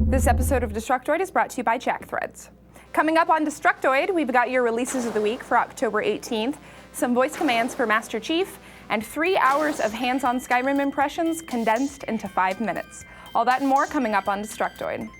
This episode of Destructoid is brought to you by Jackthreads. Coming up on Destructoid, we've got your releases of the week for October 18th, some voice commands for Master Chief, and 3 hours of hands-on Skyrim impressions condensed into 5 minutes. All that and more coming up on Destructoid.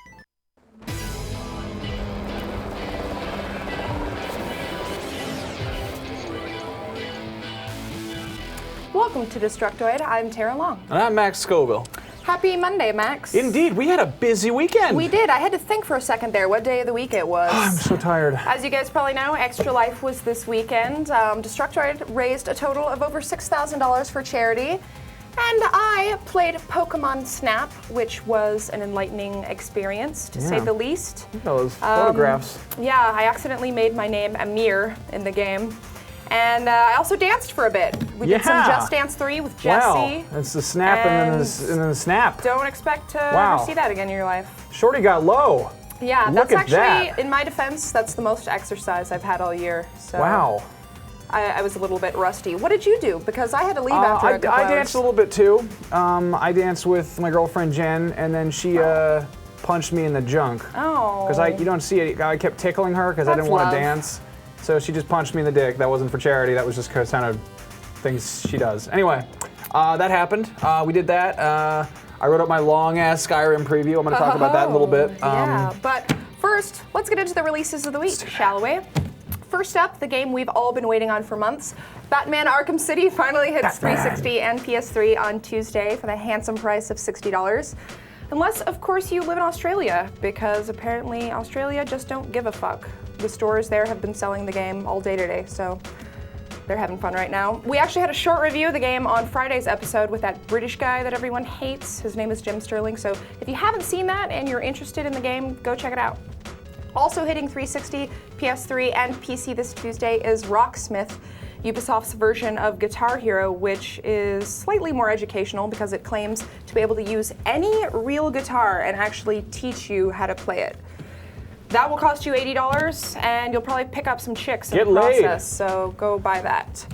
Welcome to Destructoid. I'm Tara Long. And I'm Max Scoville. Happy Monday, Max. Indeed, we had a busy weekend. We did. I had to think for a second there what day of the week it was. I'm so tired. As you guys probably know, Extra Life was this weekend. Destructoid raised a total of over $6,000 for charity. And I played Pokemon Snap, which was an enlightening experience, to say the least. Those photographs. Yeah, I accidentally made my name Amir in the game. And I also danced for a bit. We did some Just Dance 3 with Jesse. Wow, that's the snap and then the snap. Don't expect to ever see that again in your life. Shorty got low. Yeah, Look that's at actually, that. In my defense, that's the most exercise I've had all year. So Wow. I was a little bit rusty. What did you do? Because I had to leave after a couple I hours. danced a little bit too. I danced with my girlfriend Jen, and then she punched me in the junk. Oh. Because you don't see it. I kept tickling her because I didn't want to dance. So she just punched me in the dick. That wasn't for charity. That was just kind of things she does. Anyway, that happened. We did that. I wrote up my long-ass Skyrim preview. I'm going to talk about that in a little bit. Yeah, but first, let's get into the releases of the week, shall we? First up, the game we've all been waiting on for months. Batman Arkham City finally hits 360 and PS3 on Tuesday for the handsome price of $60. Unless, of course, you live in Australia, because apparently Australia just don't give a fuck. The stores there have been selling the game all day today, so they're having fun right now. We actually had a short review of the game on Friday's episode with that British guy that everyone hates. His name is Jim Sterling, so if you haven't seen that and you're interested in the game, go check it out. Also hitting 360, PS3, and PC this Tuesday is Rocksmith, Ubisoft's version of Guitar Hero, which is slightly more educational because it claims to be able to use any real guitar and actually teach you how to play it. That will cost you $80, and you'll probably pick up some chicks in the process, so go buy that.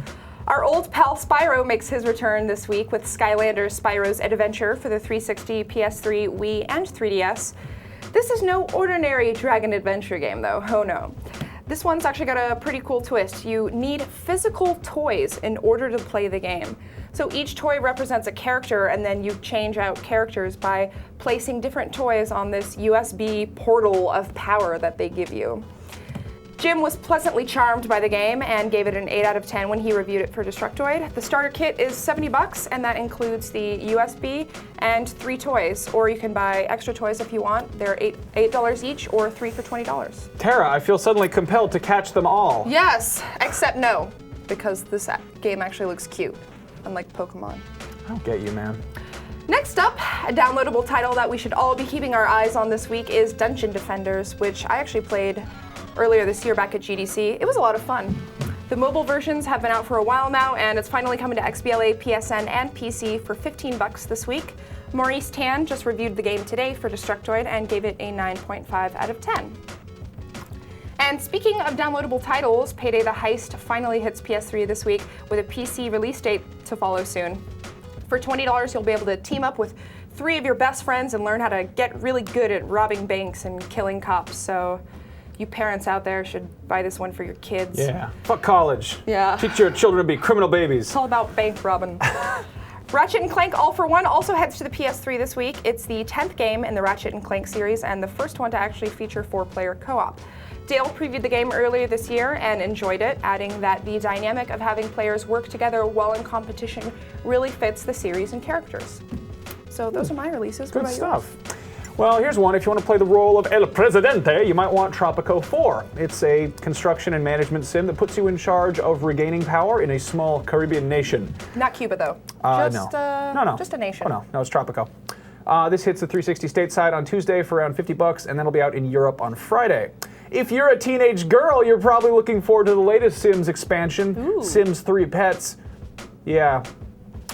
Our old pal Spyro makes his return this week with Skylanders Spyro's Adventure for the 360, PS3, Wii, and 3DS. This is no ordinary dragon adventure game, though. Oh no. This one's actually got a pretty cool twist. You need physical toys in order to play the game. So each toy represents a character, and then you change out characters by placing different toys on this USB portal of power that they give you. Jim was pleasantly charmed by the game and gave it an 8 out of 10 when he reviewed it for Destructoid. The starter kit is $70, and that includes the USB and 3 toys, or you can buy extra toys if you want. They're $8 each, or 3 for $20. Tara, I feel suddenly compelled to catch them all. Yes, except no, because this game actually looks cute, unlike Pokemon. I don't get you, man. Next up, a downloadable title that we should all be keeping our eyes on this week is Dungeon Defenders, which I actually played earlier this year back at GDC. It was a lot of fun. The mobile versions have been out for a while now, and it's finally coming to XBLA, PSN, and PC for $15 this week. Maurice Tan just reviewed the game today for Destructoid and gave it a 9.5 out of 10. And speaking of downloadable titles, Payday the Heist finally hits PS3 this week with a PC release date to follow soon. For $20, you'll be able to team up with 3 of your best friends and learn how to get really good at robbing banks and killing cops. So you parents out there should buy this one for your kids. Yeah. Fuck college. Yeah. Teach your children to be criminal babies. It's all about bank robbing. Ratchet & Clank All for One also heads to the PS3 this week. It's the 10th game in the Ratchet & Clank series and the first one to actually feature 4-player co-op. Dale previewed the game earlier this year and enjoyed it, adding that the dynamic of having players work together while in competition really fits the series and characters. So those are my releases. Good stuff. Well, here's one. If you want to play the role of El Presidente, you might want Tropico 4. It's a construction and management sim that puts you in charge of regaining power in a small Caribbean nation. Not Cuba, though. No, just a nation. Oh, no, it's Tropico. This hits the 360 stateside on Tuesday for around $50, and then it'll be out in Europe on Friday. If you're a teenage girl, you're probably looking forward to the latest Sims expansion, Sims 3 Pets. Yeah.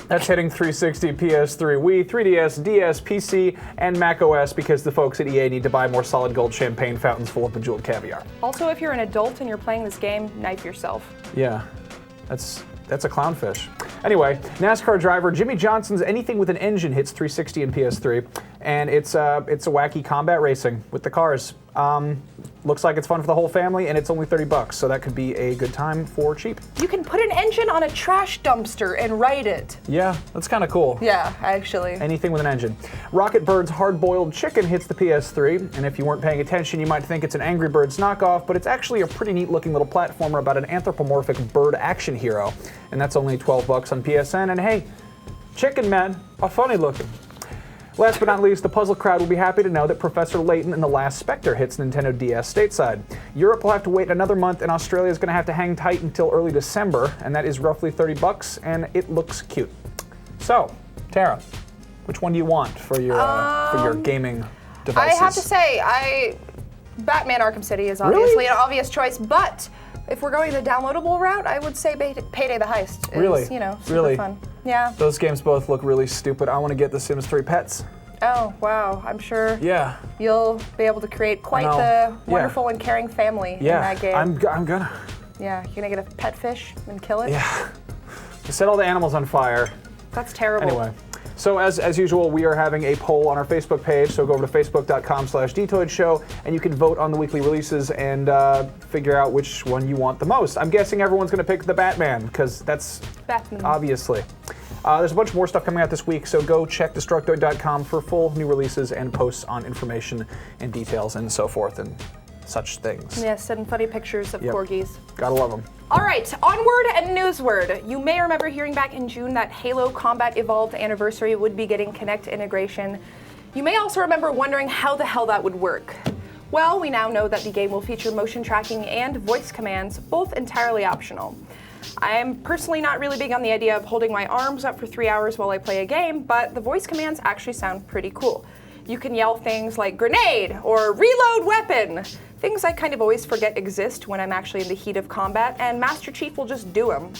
That's hitting 360, PS3, Wii, 3DS, DS, PC, and macOS because the folks at EA need to buy more solid gold champagne fountains full of bejeweled caviar. Also, if you're an adult and you're playing this game, knife yourself. Yeah, that's a clownfish. Anyway, NASCAR driver Jimmy Johnson's Anything with an Engine hits 360 and PS3, and it's a wacky combat racing with the cars. Looks like it's fun for the whole family, and it's only $30, so that could be a good time for cheap. You can put an engine on a trash dumpster and ride it. Yeah, that's kind of cool. Yeah, actually. Anything with an engine. Rocket Bird's Hard Boiled Chicken hits the PS3, and if you weren't paying attention, you might think it's an Angry Birds knockoff, but it's actually a pretty neat looking little platformer about an anthropomorphic bird action hero, and that's only $12 on PSN, and hey, Chicken Man, a funny looking. Last but not least, the puzzle crowd will be happy to know that Professor Layton and the Last Spectre hits Nintendo DS stateside. Europe will have to wait another month, and Australia is going to have to hang tight until early December, and that is roughly $30, and it looks cute. So, Tara, which one do you want for your gaming devices? I have to say, Batman Arkham City is obviously an obvious choice, but if we're going the downloadable route, I would say Payday the Heist is, super fun. Yeah. Those games both look really stupid. I want to get The Sims 3 Pets. Oh, wow. I'm sure you'll be able to create quite the wonderful and caring family in that game. I'm gonna. Yeah, you're gonna get a pet fish and kill it? Yeah. Set all the animals on fire. That's terrible. Anyway. So as usual, we are having a poll on our Facebook page, so go over to facebook.com/Dtoid Show, and you can vote on the weekly releases and figure out which one you want the most. I'm guessing everyone's going to pick the Batman, because that's Batman. Obviously. There's a bunch more stuff coming out this week, so go check Destructoid.com for full new releases and posts on information and details and so forth and such things. Yes, and funny pictures of corgis. Gotta love them. All right, onward and newsword. You may remember hearing back in June that Halo Combat Evolved Anniversary would be getting Kinect integration. You may also remember wondering how the hell that would work. Well, we now know that the game will feature motion tracking and voice commands, both entirely optional. I'm personally not really big on the idea of holding my arms up for 3 hours while I play a game, but the voice commands actually sound pretty cool. You can yell things like grenade or reload weapon, things I kind of always forget exist when I'm actually in the heat of combat, and Master Chief will just do them.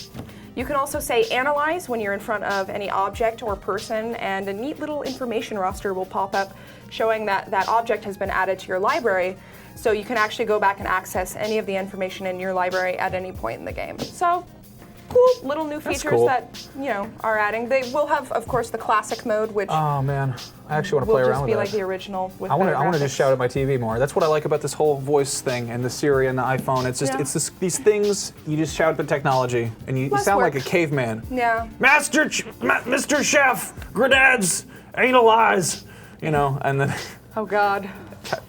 You can also say analyze when you're in front of any object or person, and a neat little information roster will pop up showing that that object has been added to your library, so you can actually go back and access any of the information in your library at any point in the game. So, cool little new features that, are adding. They will have, of course, the classic mode, which oh man, I actually want to play around with that. Will just be like the original with I want to just shout at my TV more. That's what I like about this whole voice thing and the Siri and the iPhone. It's just these things you just shout at the technology and you sound like a caveman. Yeah. Mr. Chef, grenades, analyze, and then. Oh God.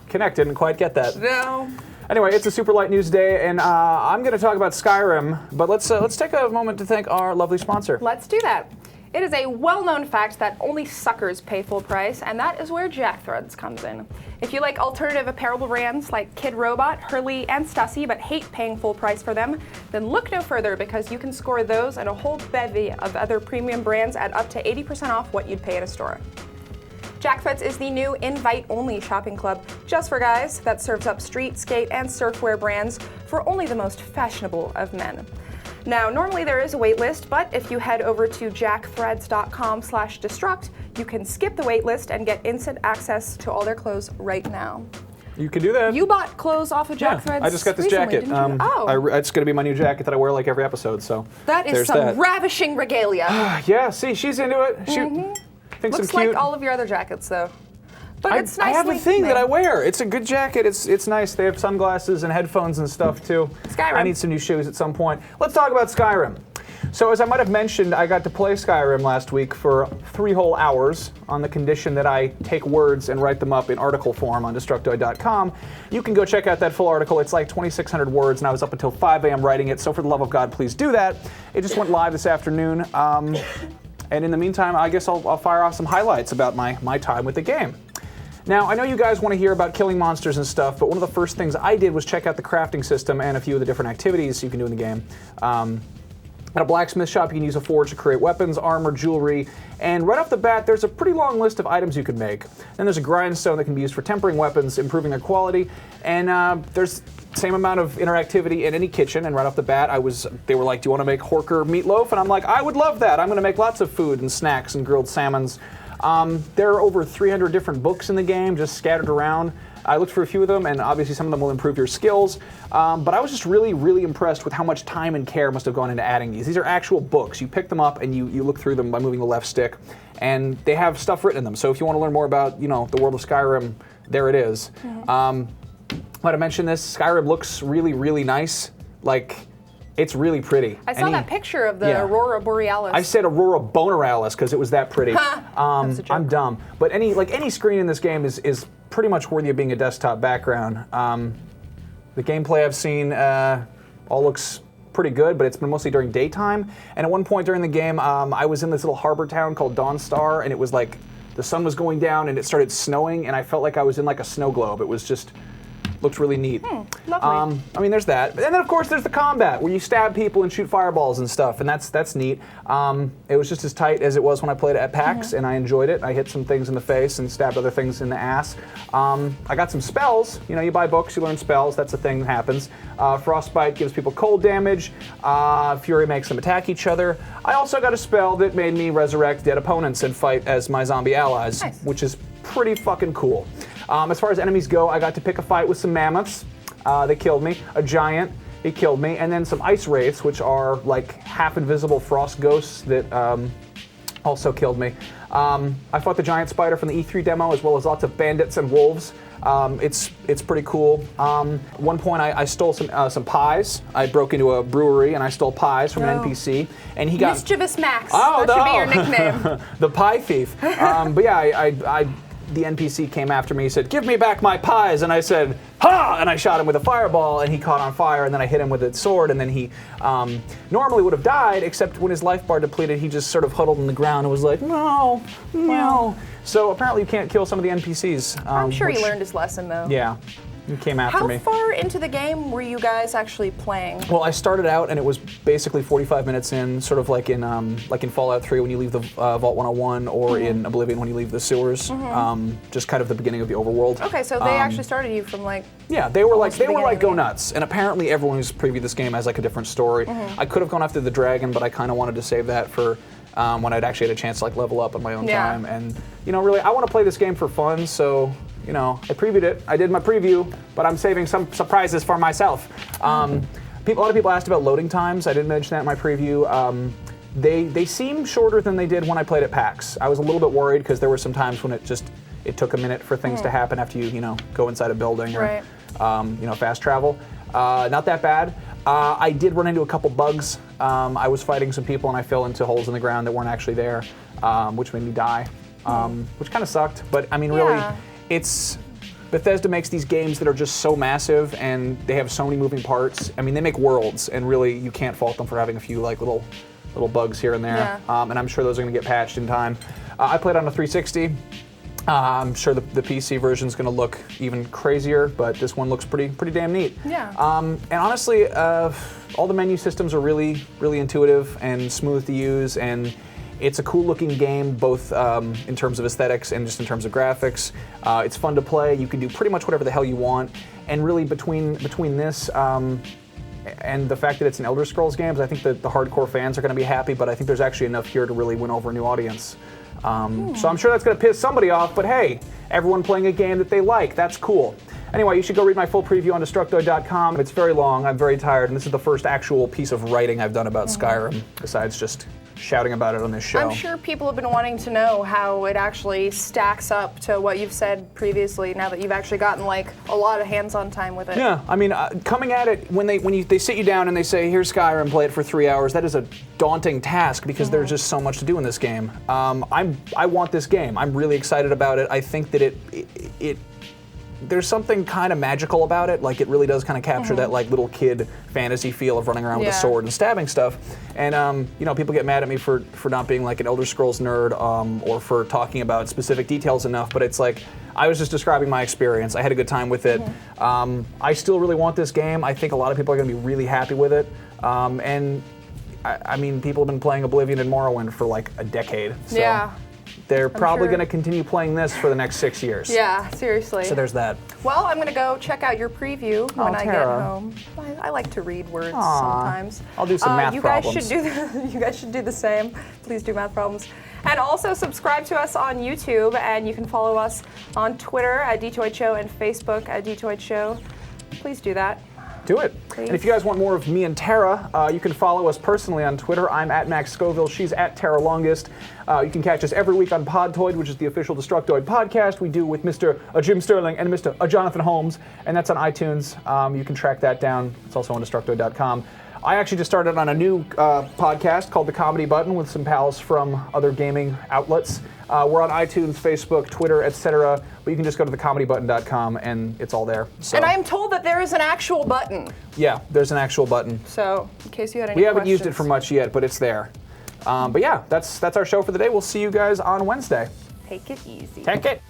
Kinect didn't quite get that. No. Anyway, it's a super light news day, and I'm going to talk about Skyrim, but let's take a moment to thank our lovely sponsor. Let's do that. It is a well-known fact that only suckers pay full price, and that is where Jack Threads comes in. If you like alternative apparel brands like Kid Robot, Hurley, and Stussy, but hate paying full price for them, then look no further, because you can score those and a whole bevy of other premium brands at up to 80% off what you'd pay at a store. Jack Threads is the new invite-only shopping club just for guys that serves up street, skate, and surfwear brands for only the most fashionable of men. Now, normally there is a wait list, but if you head over to jackthreads.com/destruct, you can skip the wait list and get instant access to all their clothes right now. You can do that. You bought clothes off of Jack Threads. I just got this recently, jacket. It's going to be my new jacket that I wear like every episode. So that is some ravishing regalia. Yeah, see, she's into it. Looks like all of your other jackets, though. But it's nicely I have a thing made. that I wear. It's a good jacket. It's nice. They have sunglasses and headphones and stuff too. Skyrim. I need some new shoes at some point. Let's talk about Skyrim. So as I might have mentioned, I got to play Skyrim last week for 3 whole hours on the condition that I take words and write them up in article form on Destructoid.com. You can go check out that full article. It's like 2,600 words, and I was up until 5 a.m. writing it, so for the love of God, please do that. It just went live this afternoon. And in the meantime, I guess I'll fire off some highlights about my time with the game. Now, I know you guys want to hear about killing monsters and stuff, but one of the first things I did was check out the crafting system and a few of the different activities you can do in the game. At a blacksmith shop, you can use a forge to create weapons, armor, jewelry, and right off the bat, there's a pretty long list of items you can make. Then there's a grindstone that can be used for tempering weapons, improving their quality, and there's the same amount of interactivity in any kitchen, and right off the bat, they were like, do you want to make Horker meatloaf? And I'm like, I would love that. I'm going to make lots of food and snacks and grilled salmons. There are over 300 different books in the game, just scattered around. I looked for a few of them, and obviously some of them will improve your skills. But I was just really, really impressed with how much time and care must have gone into adding these. These are actual books. You pick them up and you look through them by moving the left stick, and they have stuff written in them. So if you want to learn more about, the world of Skyrim, there it is. Might have mentioned this. Skyrim looks really, really nice. Like, it's really pretty. I saw that picture of the Aurora Borealis. I said Aurora Borealis because it was that pretty. I'm dumb. But any screen in this game is pretty much worthy of being a desktop background. The gameplay I've seen all looks pretty good, but it's been mostly during daytime. And at one point during the game, I was in this little harbor town called Dawnstar, and it was like the sun was going down and it started snowing, and I felt like I was in like a snow globe. It was just looked really neat. Lovely. I mean, there's that. And then, of course, there's the combat, where you stab people and shoot fireballs and stuff, and that's neat. It was just as tight as it was when I played it at PAX, and I enjoyed it. I hit some things in the face and stabbed other things in the ass. I got some spells. You buy books, you learn spells. That's a thing that happens. Frostbite gives people cold damage. Fury makes them attack each other. I also got a spell that made me resurrect dead opponents and fight as my zombie allies, which is pretty fucking cool. As far as enemies go, I got to pick a fight with some mammoths. They killed me. A giant, he killed me. And then some ice wraiths, which are like half-invisible frost ghosts that also killed me. I fought the giant spider from the E3 demo, as well as lots of bandits and wolves. It's pretty cool. At one point, I stole some pies. I broke into a brewery and I stole pies from an NPC, and he got Mischievous Max. That should be your nickname. The pie thief. But yeah, the NPC came after me. He said, "Give me back my pies," and I said, "Ha!" And I shot him with a fireball, and he caught on fire. And then I hit him with a sword, and then he normally would have died, except when his life bar depleted, he just sort of huddled in the ground and was like, "No, no." So apparently, you can't kill some of the NPCs. I'm sure he learned his lesson, though. Yeah. He came after me. How far into the game were you guys actually playing? Well, I started out and it was basically 45 minutes in, sort of like in Fallout 3 when you leave the Vault 101, or in Oblivion when you leave the sewers. Just kind of the beginning of the overworld. Okay, so they actually started you from like. Yeah, they were like go nuts, and apparently everyone who's previewed this game has like a different story. I could have gone after the dragon, but I kind of wanted to save that for when I'd actually had a chance to like level up on my own time. And really, I want to play this game for fun, so. I previewed it. I did my preview, but I'm saving some surprises for myself. A lot of people asked about loading times. I didn't mention that in my preview. They seem shorter than they did when I played at PAX. I was a little bit worried because there were some times when it took a minute for things to happen after you go inside a building or fast travel. Not that bad. I did run into a couple bugs. I was fighting some people and I fell into holes in the ground that weren't actually there, which made me die, which kind of sucked. But I mean, really. Bethesda makes these games that are just so massive and they have so many moving parts. I mean, they make worlds, and really you can't fault them for having a few like little bugs here and there. Yeah. And I'm sure those are going to get patched in time. I played on a 360. I'm sure the PC version is going to look even crazier, but this one looks pretty damn neat. Yeah. And honestly, all the menu systems are really, really intuitive and smooth to use, and it's a cool looking game, both in terms of aesthetics and just in terms of graphics. It's fun to play. You can do pretty much whatever the hell you want. And really between this and the fact that it's an Elder Scrolls game, I think that the hardcore fans are going to be happy, but I think there's actually enough here to really win over a new audience. So I'm sure that's going to piss somebody off, but hey, everyone playing a game that they like, that's cool. Anyway, you should go read my full preview on Destructoid.com. It's very long, I'm very tired, and this is the first actual piece of writing I've done about Skyrim, besides just shouting about it on this show. I'm sure people have been wanting to know how it actually stacks up to what you've said previously, now that you've actually gotten like a lot of hands-on time with it. Yeah, I mean, coming at it, when they sit you down and they say, here's Skyrim, play it for 3 hours, that is a daunting task because there's just so much to do in this game. I want this game. I'm really excited about it. I think that there's something kind of magical about it. Like, it really does kind of capture that like little kid fantasy feel of running around with a sword and stabbing stuff. And people get mad at me for not being like an Elder Scrolls nerd or for talking about specific details enough, but it's like, I was just describing my experience. I had a good time with it. I still really want this game. I think a lot of people are going to be really happy with it. And I mean, people have been playing Oblivion and Morrowind for like a decade. So. Yeah. They're probably sure. going to continue playing this for the next 6 years. Yeah, seriously. So there's that. Well, I'm going to go check out your preview when I get Tara. home. I like to read words Aw. sometimes. I'll do some math you guys problems. You guys should do the same. Please do math problems. And also subscribe to us on YouTube, and you can follow us on Twitter at Dtoid Show and Facebook at Dtoid Show. Please do that. Do it. Please. And if you guys want more of me and Tara, you can follow us personally on Twitter. I'm at Max Scoville. She's at Tara Longest. You can catch us every week on Podtoid, which is the official Destructoid podcast we do with Mr. Jim Sterling and Mr. Jonathan Holmes, and that's on iTunes. You can track that down. It's also on Destructoid.com. I actually just started on a new podcast called The Comedy Button with some pals from other gaming outlets. We're on iTunes, Facebook, Twitter, etc. But you can just go to thecomedybutton.com and it's all there. So. And I am told that there is an actual button. Yeah, there's an actual button. So, in case you had any We haven't questions. used it for much yet, but it's there. But yeah, that's our show for the day. We'll see you guys on Wednesday. Take it easy. Take it.